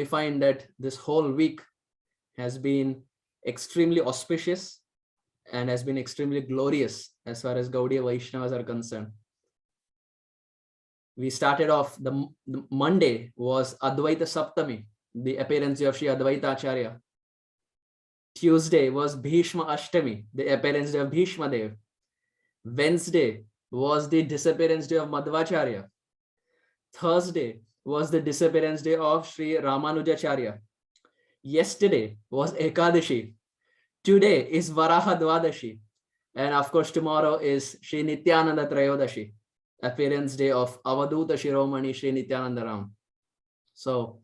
find that this whole week has been extremely auspicious and has been extremely glorious as far as Gaudiya Vaishnavas are concerned. We started off, the Monday was Advaita Saptami, the appearance of Shri Advaita Acharya. Tuesday was Bhishma Ashtami, the appearance day of Bhishma Dev. Wednesday was the disappearance day of Madhvacharya. Thursday was the disappearance day of Sri Ramanujacharya. Yesterday was Ekadashi. Today is Varaha Dwadashi. And of course, tomorrow is Sri Nityananda Trayodashi, appearance day of Avaduta Shiromani Sri Nityananda Ram. So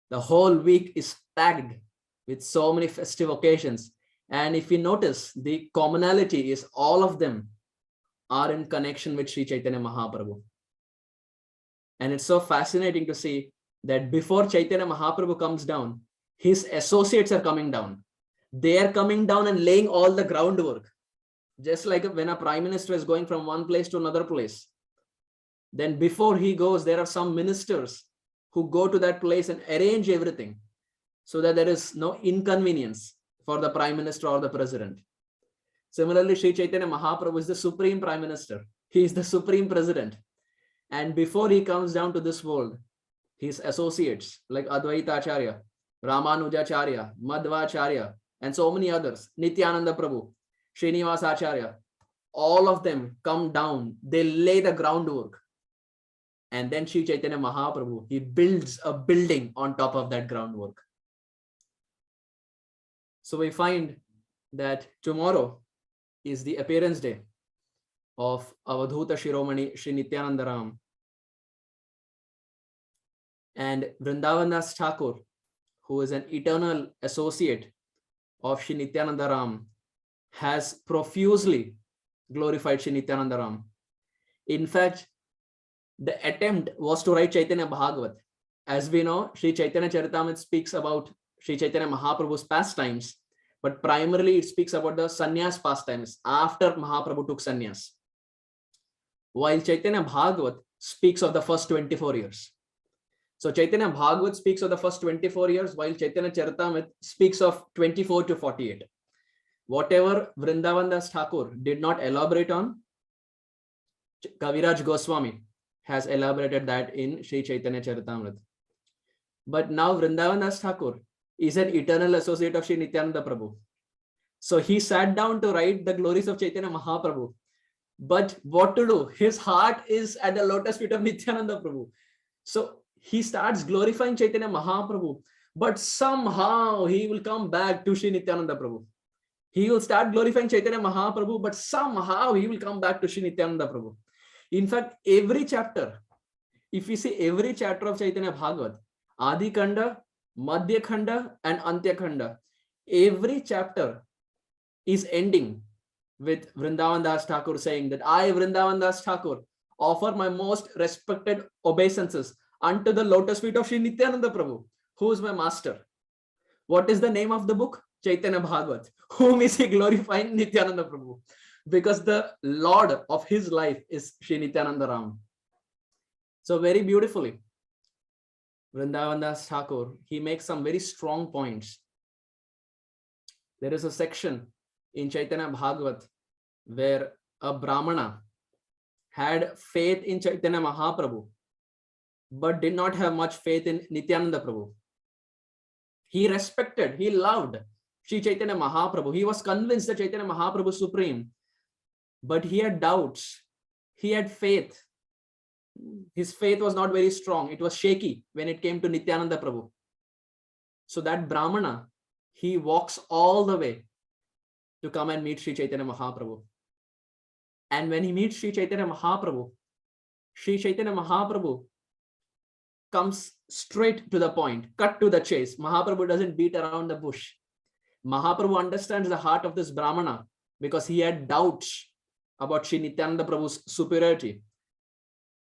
the whole week is packed with so many festive occasions. And if you notice, the commonality is all of them are in connection with Sri Chaitanya Mahaprabhu. And it's so fascinating to see that before Chaitanya Mahaprabhu comes down, his associates are coming down. They are coming down and laying all the groundwork. Just like when a prime minister is going from one place to another place. Then before he goes, there are some ministers who go to that place and arrange everything so that there is no inconvenience for the prime minister or the president. Similarly, Sri Chaitanya Mahaprabhu is the supreme prime minister. He is the supreme president. And before he comes down to this world, his associates like Advaita Acharya, Ramanujacharya, Madhvacharya, and so many others, Nityananda Prabhu, Srinivas Acharya, all of them come down, they lay the groundwork. And then Sri Chaitanya Mahaprabhu, he builds a building on top of that groundwork. So we find that tomorrow is the appearance day of Avadhuta Shiromani Sri Nityananda Ram. And Vrindavandas Thakur, who is an eternal associate of Sri Nityananda Ram, has profusely glorified Sri Nityananda Ram. In fact, the attempt was to write Chaitanya Bhagavat. As we know, Sri Chaitanya Charitamrita speaks about Sri Chaitanya Mahaprabhu's pastimes, but primarily it speaks about the sannyas pastimes after Mahaprabhu took sannyas. While Chaitanya Bhagavat speaks of the first 24 years. So Chaitanya Bhagavat speaks of the first 24 years, while Chaitanya Charitamrita speaks of 24 to 48. Whatever Vrindavandas Thakur did not elaborate on, Kaviraj Goswami has elaborated that in Sri Chaitanya Charitamrita. But now Vrindavandas Thakur is an eternal associate of Sri Nityananda Prabhu. So he sat down to write the glories of Chaitanya Mahaprabhu. But what to do? His heart is at the lotus feet of Nityananda Prabhu. So he starts glorifying Chaitanya Mahaprabhu, but somehow he will come back to Sri Nityananda Prabhu. He will start glorifying Chaitanya Mahaprabhu, but somehow he will come back to Sri Nityananda Prabhu. In fact, every chapter, if you see every chapter of Chaitanya Bhagavat, Adi Khanda, Madhya Khanda, and Antya Khanda, every chapter is ending with Vrindavan Das Thakur saying that I, Vrindavan Das Thakur, offer my most respected obeisances unto the lotus feet of Sri Nityananda Prabhu, who is my master. What is the name of the book? Chaitanya Bhagavat. Whom is he glorifying? Nityananda Prabhu. Because the Lord of his life is Sri Nityananda Ram. So very beautifully, Vrindavan Das Thakur, he makes some very strong points. There is a section in Chaitanya Bhagavat where a Brahmana had faith in Chaitanya Mahaprabhu, but did not have much faith in Nityananda Prabhu. He respected, he loved Sri Chaitanya Mahaprabhu. He was convinced that Chaitanya Mahaprabhu is supreme, but he had doubts. He had faith. His faith was not very strong. It was shaky when it came to Nityananda Prabhu. So that Brahmana, he walks all the way to come and meet Sri Chaitanya Mahaprabhu. And when he meets Sri Chaitanya Mahaprabhu comes straight to the point, cut to the chase. Mahaprabhu doesn't beat around the bush. Mahaprabhu understands the heart of this Brahmana because he had doubts about Sri Nityananda Prabhu's superiority.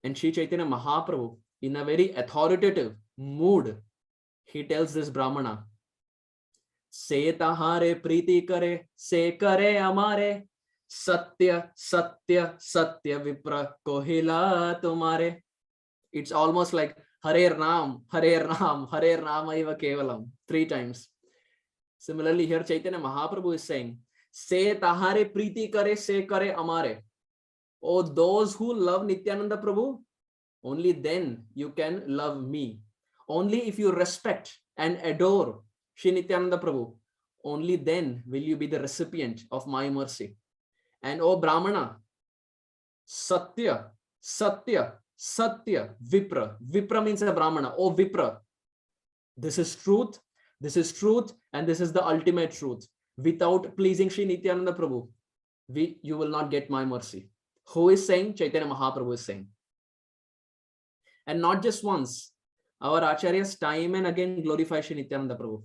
And Sri Chaitanya Mahaprabhu, in a very authoritative mood, he tells this Brahmana, Se tahare priti kare, se kare amare, satya, satya, satya vipra kohila tumare. It's almost like, Hare Ram, Hare Ram, Hare Ramaiva Kevalam, 3 times. Similarly, here Chaitanya Mahaprabhu is saying, Se tahare priti kare, se kare amare. Oh, those who love Nityananda Prabhu, only then you can love me. Only if you respect and adore Shri Nityananda Prabhu, only then will you be the recipient of my mercy. And oh Brahmana, Satya, Satya, Satya, Vipra. Vipra means a Brahmana. Oh Vipra, this is truth, and this is the ultimate truth. Without pleasing Shri Nityananda Prabhu, you will not get my mercy. Who is saying? Chaitanya Mahaprabhu is saying. And not just once. Our acharyas time and again glorify Shri Nityananda Prabhu.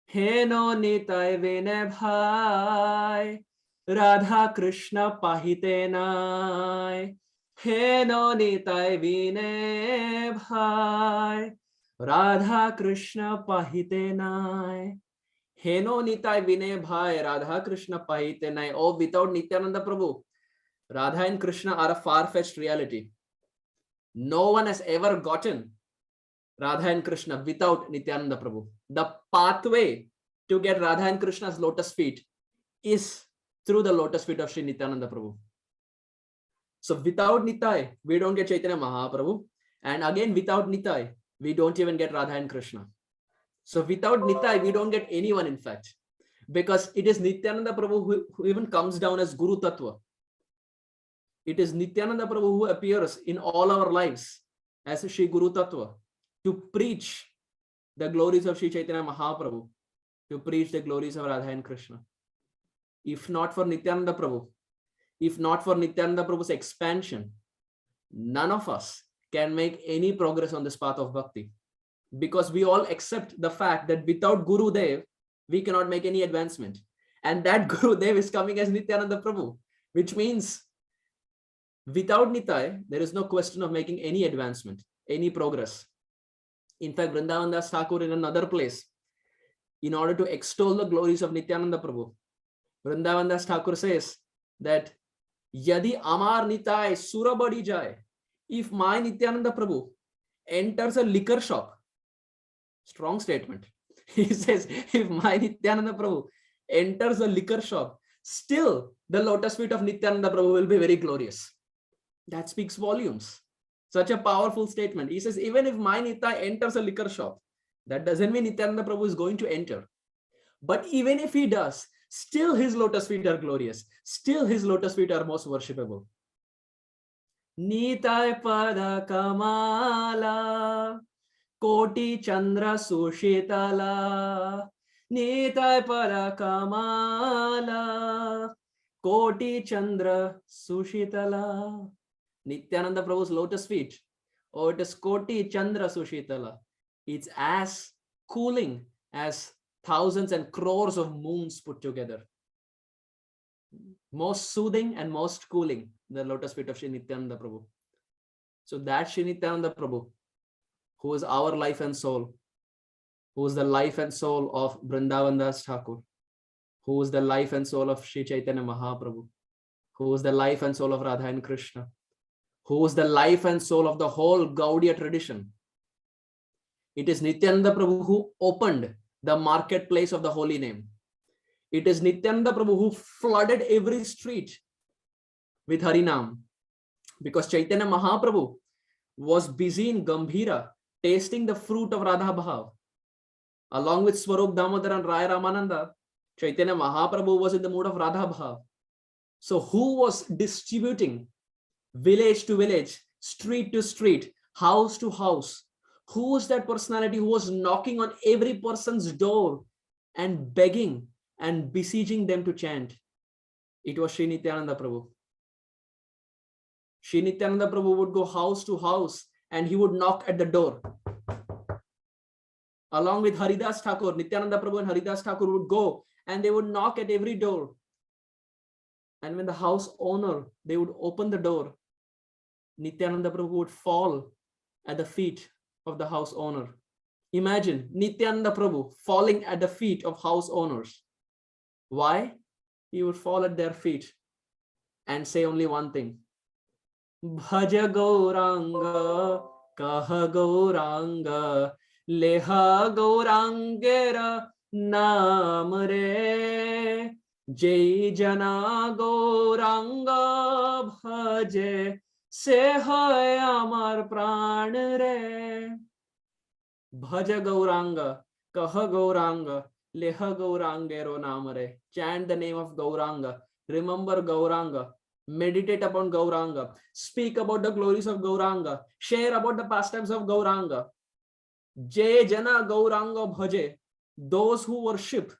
Heno Nitai Vene Bhai, Radha Krishna Pahitenai. Heno Nitai Vine Bhai, Radha Krishna Pahitenai. Heno Nitai Vine Bhai, Radha Krishna Pahitenai. Oh, without Nityananda Prabhu, Radha and Krishna are a far-fetched reality. No one has ever gotten Radha and Krishna without Nityananda Prabhu. The pathway to get Radha and Krishna's lotus feet is through the lotus feet of Sri Nityananda Prabhu. So without Nitai, we don't get Chaitanya Mahaprabhu. And again, without Nitai, we don't even get Radha and Krishna. So without Nitai, we don't get anyone, in fact. Because it is Nityananda Prabhu who even comes down as Guru Tattva. It is Nityananda Prabhu who appears in all our lives as Shri Guru Tattva to preach the glories of Shri Chaitanya Mahaprabhu, to preach the glories of Radha and Krishna. If not for Nityananda Prabhu, if not for Nityananda Prabhu's expansion, none of us can make any progress on this path of bhakti. Because we all accept the fact that without Guru Dev, we cannot make any advancement. And that Guru Dev is coming as Nityananda Prabhu, which means without Nitai, there is no question of making any advancement, any progress. In fact, Vrindavan Das Thakur in another place, in order to extol the glories of Nityananda Prabhu, Vrindavan Das Thakur says that Yadi Amar Nitai Surabadi Jai, if my Nityananda Prabhu enters a liquor shop, strong statement. He says, if my Nityananda Prabhu enters a liquor shop, still the lotus feet of Nityananda Prabhu will be very glorious. That speaks volumes. Such a powerful statement. He says, even if my Nitai enters a liquor shop, that doesn't mean Nityananda Prabhu is going to enter. But even if he does, still his lotus feet are glorious. Still his lotus feet are most worshipable. Nitai pada kamala, koti chandra sushitala. Nitai pada kamala, koti chandra sushitala. Nityananda Prabhu's lotus feet, or it is Koti Chandra Sushitala. It's as cooling as thousands and crores of moons put together. Most soothing and most cooling, the lotus feet of Shri Nityananda Prabhu. So that Shri Nityananda Prabhu, who is our life and soul, who is the life and soul of Vrindavan Das Thakur, who is the life and soul of Shri Chaitanya Mahaprabhu, who is the life and soul of Radha and Krishna, who is the life and soul of the whole Gaudiya tradition. It is Nityananda Prabhu who opened the marketplace of the holy name. It is Nityananda Prabhu who flooded every street with Harinam. Because Chaitanya Mahaprabhu was busy in Gambhira, tasting the fruit of Radha Bhav. Along with Swarup Damodar and Rai Ramananda, Chaitanya Mahaprabhu was in the mood of Radha Bhav. So who was distributing village to village, street to street, house to house? Who was that personality who was knocking on every person's door and begging and beseeching them to chant? It was Sri Nityananda Prabhu. Sri Nityananda Prabhu would go house to house and he would knock at the door. Along with Haridas Thakur, Nityananda Prabhu and Haridas Thakur would go and they would knock at every door. And when the house owner, they would open the door, Nityananda Prabhu would fall at the feet of the house owner. Imagine Nityananda Prabhu falling at the feet of house owners. Why? He would fall at their feet and say only one thing. Bhaja Gauranga Kaha Gauranga, Leha Gaurangera Naam re. Jai Jana Gauranga Bhaje, Se hoy amar pran re. Bhaja Gauranga, Kaha Gauranga, Leha Gaurangero Namare. Chant the name of Gauranga. Remember Gauranga. Meditate upon Gauranga. Speak about the glories of Gauranga. Share about the pastimes of Gauranga. Jai Jana Gauranga Bhaje. Those who worship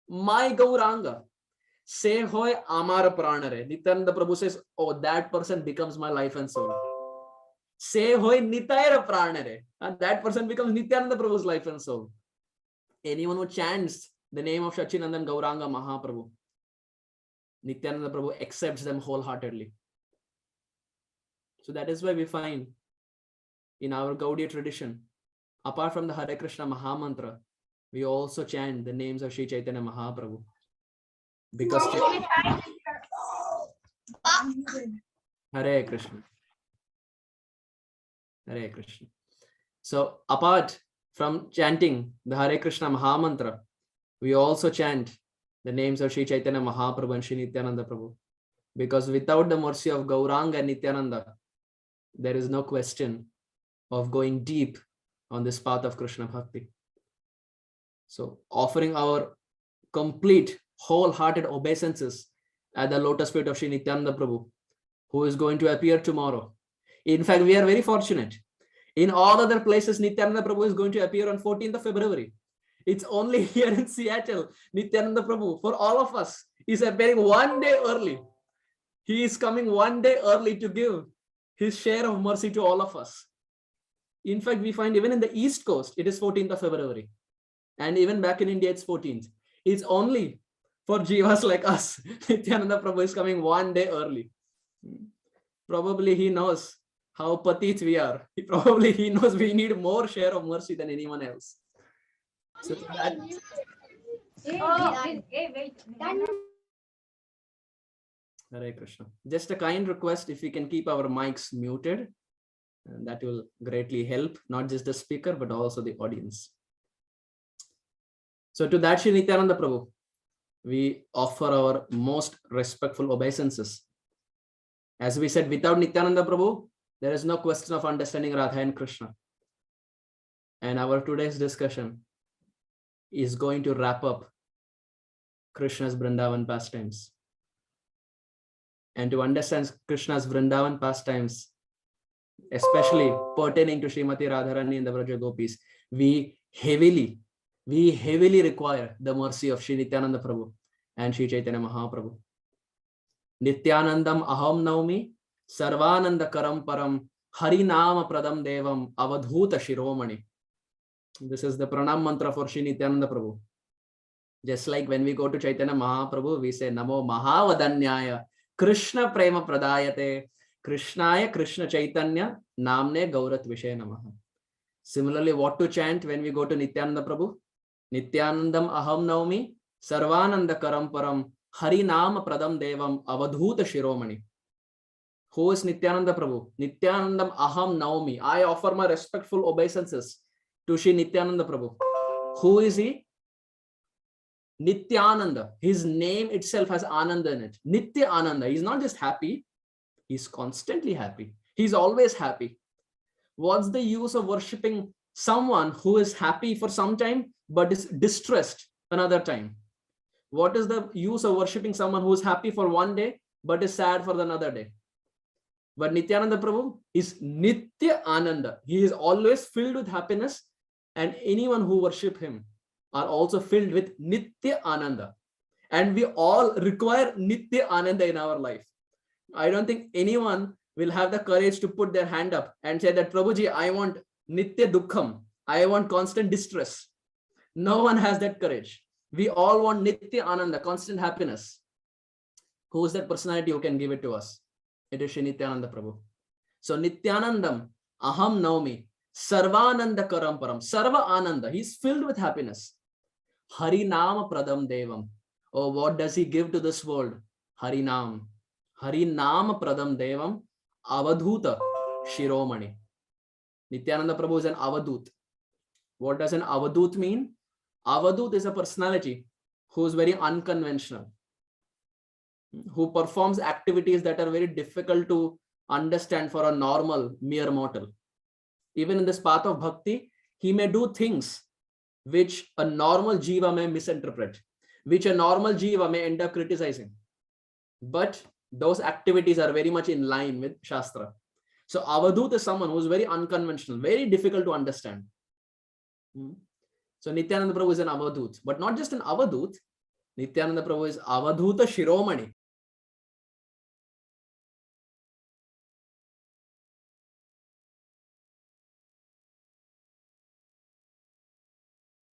my Gauranga. Se hoy amar pranare. Nityananda Prabhu says, oh, that person becomes my life and soul. Se hoy Nitayra pranare. And that person becomes Nityananda Prabhu's life and soul. Anyone who chants the name of Sachinandan Gauranga Mahaprabhu, Nityananda Prabhu accepts them wholeheartedly. So that is why we find in our Gaudiya tradition, apart from the Hare Krishna Mahamantra, we also chant the names of Sri Chaitanya Mahaprabhu. Because Hare Krishna. Hare Krishna. So apart from chanting the Hare Krishna Mahamantra, we also chant the names of Sri Chaitanya Mahaprabhu and Sri Nityananda Prabhu. Because without the mercy of Gauranga and Nityananda, there is no question of going deep on this path of Krishna Bhakti. So offering our complete, wholehearted obeisances at the lotus feet of Sri Nityananda Prabhu, who is going to appear tomorrow. In fact, we are very fortunate. In all other places, Nityananda Prabhu is going to appear on 14th of February. It's only here in Seattle, Nityananda Prabhu, for all of us, is appearing one day early. He is coming one day early to give his share of mercy to all of us. In fact, we find even in the East Coast, it is 14th of February. And even back in India, it's 14th. It's only for jivas like us. Nityananda Prabhu is coming one day early. Probably he knows how patit we are. Probably he knows we need more share of mercy than anyone else. So that, Hare Krishna. Just a kind request, if we can keep our mics muted, and that will greatly help, not just the speaker, but also the audience. So to that Sri Nityananda Prabhu, we offer our most respectful obeisances. As we said, without Nityananda Prabhu, there is no question of understanding Radha and Krishna. And our today's discussion is going to wrap up Krishna's Vrindavan pastimes. And to understand Krishna's Vrindavan pastimes, especially pertaining to Srimati Radharani and the Vraja Gopis, we heavily require the mercy of Sri Nityananda Prabhu and Sri Chaitanya Mahaprabhu. Nityanandam aham naumi sarvananda karam param harinama pradam devam avadhuta shiromani. This is the pranam mantra for Sri Nityananda Prabhu. Just like when we go to Chaitanya Mahaprabhu, we say Namo Mahavadanyaya Krishna Prema Pradayate Krishnaya Krishna Chaitanya Namne Gaurat Vishay Namaha. Similarly, what to chant when we go to Nityananda Prabhu? Nityanandam aham naumi sarvananda karam param harinama pradam devam avadhuta shiromani. Who is Nityananda Prabhu? Nityanandam aham naumi. I offer my respectful obeisances to Sri Nityananda Prabhu. Who is he? Nityananda. His name itself has Ananda in it. Nitya Ananda. He's not just happy, he's constantly happy. He's always happy. What's the use of worshipping someone who is happy for some time but is distressed another time? What is the use of worshipping someone who is happy for one day but is sad for another day? But Nityananda Prabhu is Nitya Ananda. He is always filled with happiness, and anyone who worship him are also filled with Nitya Ananda. And we all require Nitya Ananda in our life. I don't think anyone will have the courage to put their hand up and say that, Prabhuji, I want Nitya Dukkham. I want constant distress. No one has that courage. We all want Nitya Ananda, constant happiness. Who is that personality who can give it to us? It is Sri Nityananda Prabhu. So Nityanandam aham naumi sarvananda karam param. Sarva Ananda. He's filled with happiness. Harinama pradam devam. Oh, what does he give to this world? Harinam. Harinama pradam devam avadhuta shiromani. Nityananda Prabhu is an Avadut. What does an Avadut mean? Avadut is a personality who is very unconventional, who performs activities that are very difficult to understand for a normal mere mortal. Even in this path of bhakti, he may do things which a normal jiva may misinterpret, which a normal jiva may end up criticizing. But those activities are very much in line with Shastra. So Avadut is someone who is very unconventional, very difficult to understand. So Nityananda Prabhu is an Avadut, but not just an Avadut. Nityananda Prabhu is Avadhuta Shiromani.